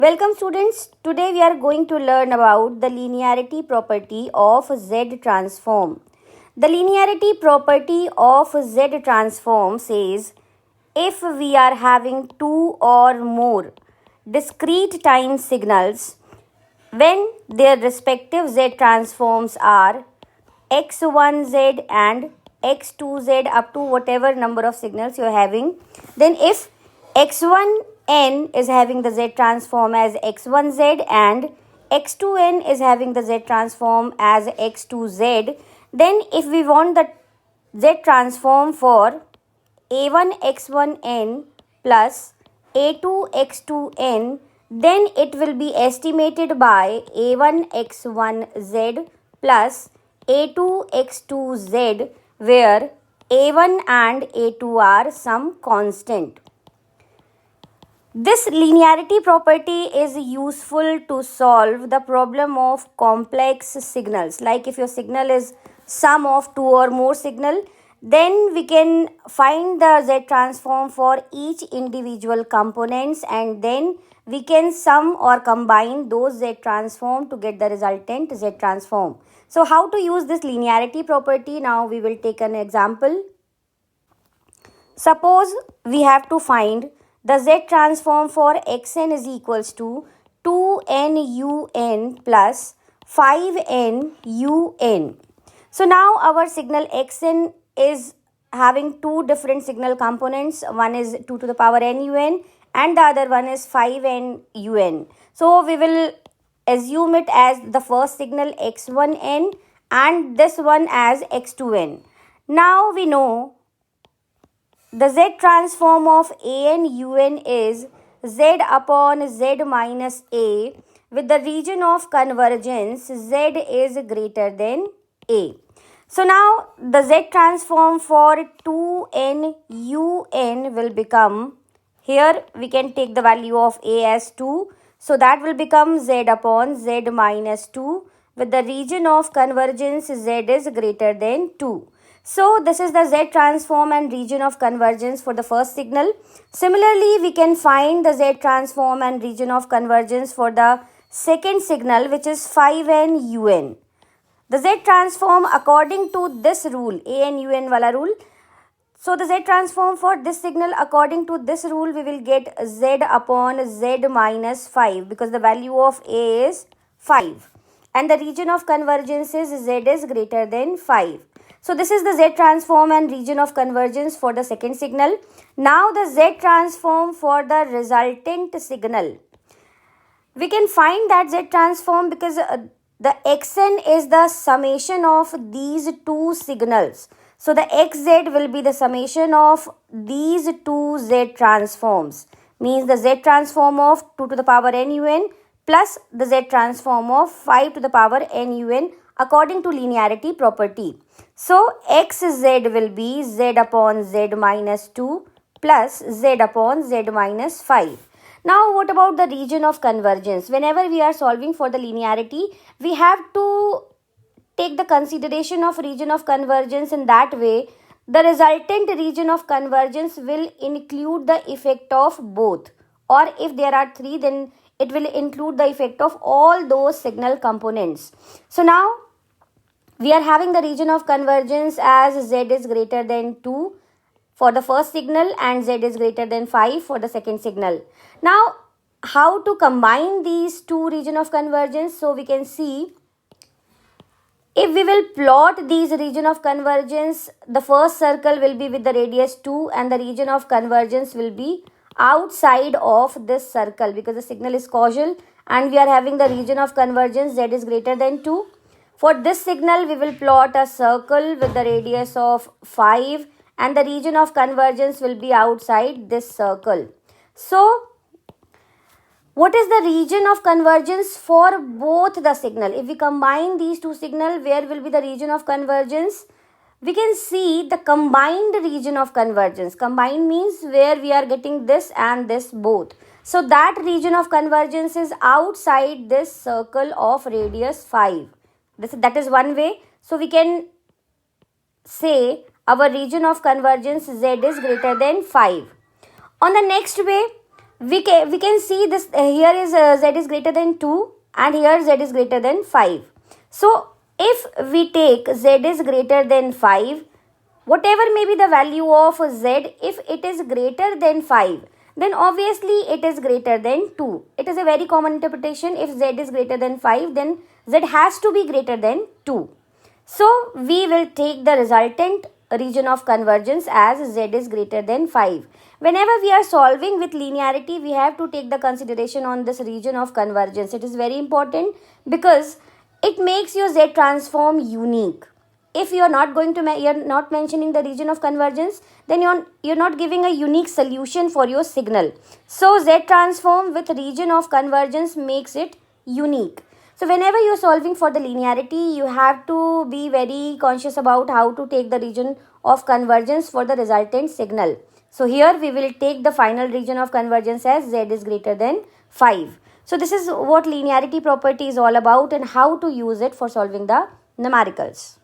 Welcome students. Today we are going to learn about the linearity property of Z transform. The linearity property of Z transform says if we are having two or more discrete time signals when their respective Z transforms are x1z and x2z up to whatever number of signals you are having, then if x1n is having the Z transform as x1z and x2n is having the Z transform as x2z, then if we want the Z transform for a1x1n plus a2x2n, then it will be estimated by a1x1z plus a2x2z, where a1 and a2 are some constant. This linearity property is useful to solve the problem of complex signals. Like if your signal is sum of two or more signal, then we can find the Z transform for each individual components, and then we can sum or combine those Z transform to get the resultant Z transform. So how to use this linearity property? Now we will take an example. Suppose we have to find the Z transform for xn is equals to 2n plus 5n. So now our signal xn is having two different signal components. One is 2 to the power n and the other one is 5n. So we will assume it as the first signal x1n and this one as x2n. Now we know the Z transform of an is z upon z minus a, with the region of convergence z is greater than a. So now the Z transform for 2n will become, here we can take the value of a as 2. So that will become z upon z minus 2, with the region of convergence z is greater than 2. So this is the Z transform and region of convergence for the first signal. Similarly, we can find the Z transform and region of convergence for the second signal, which is 5n. The Z transform according to this rule, an wala rule. So the Z transform for this signal according to this rule, we will get z upon z minus 5, because the value of a is 5 and the region of convergence is z is greater than 5. So this is the Z transform and region of convergence for the second signal. Now the Z transform for the resultant signal. We can find that Z transform because the xn is the summation of these two signals. So the xz will be the summation of these two Z transforms. Means the Z transform of 2 to the power n plus the Z transform of 5 to the power n according to linearity property. So xz will be z upon z minus 2 plus z upon z minus 5. Now what about the region of convergence? Whenever we are solving for the linearity, we have to take the consideration of region of convergence in that way. The resultant region of convergence will include the effect of both, or if there are three, then it will include the effect of all those signal components. So now we are having the region of convergence as z is greater than 2 for the first signal and z is greater than 5 for the second signal. Now, how to combine these two region of convergence? So we can see, if we will plot these region of convergence, the first circle will be with the radius 2 and the region of convergence will be outside of this circle, because the signal is causal and we are having the region of convergence z is greater than 2. For this signal, we will plot a circle with the radius of 5 and the region of convergence will be outside this circle. So what is the region of convergence for both the signal? If we combine these two signals, where will be the region of convergence? We can see the combined region of convergence. Combined means where we are getting this and this both. So that region of convergence is outside this circle of radius 5. That is one way. So we can say our region of convergence z is greater than 5. On the next way, we can see this here is z is greater than 2 and here z is greater than 5. So if we take z is greater than 5, whatever may be the value of z, if it is greater than 5, then obviously it is greater than 2. It is a very common interpretation. If z is greater than 5, then z has to be greater than 2. So we will take the resultant region of convergence as z is greater than 5. Whenever we are solving with linearity, we have to take the consideration on this region of convergence. It is very important because it makes your z transform unique. If you are not going to you're not mentioning the region of convergence, then you're not giving a unique solution for your signal. So z transform with region of convergence makes it unique. So whenever you're solving for the linearity, you have to be very conscious about how to take the region of convergence for the resultant signal. So here we will take the final region of convergence as z is greater than 5. So this is what linearity property is all about and how to use it for solving the numericals.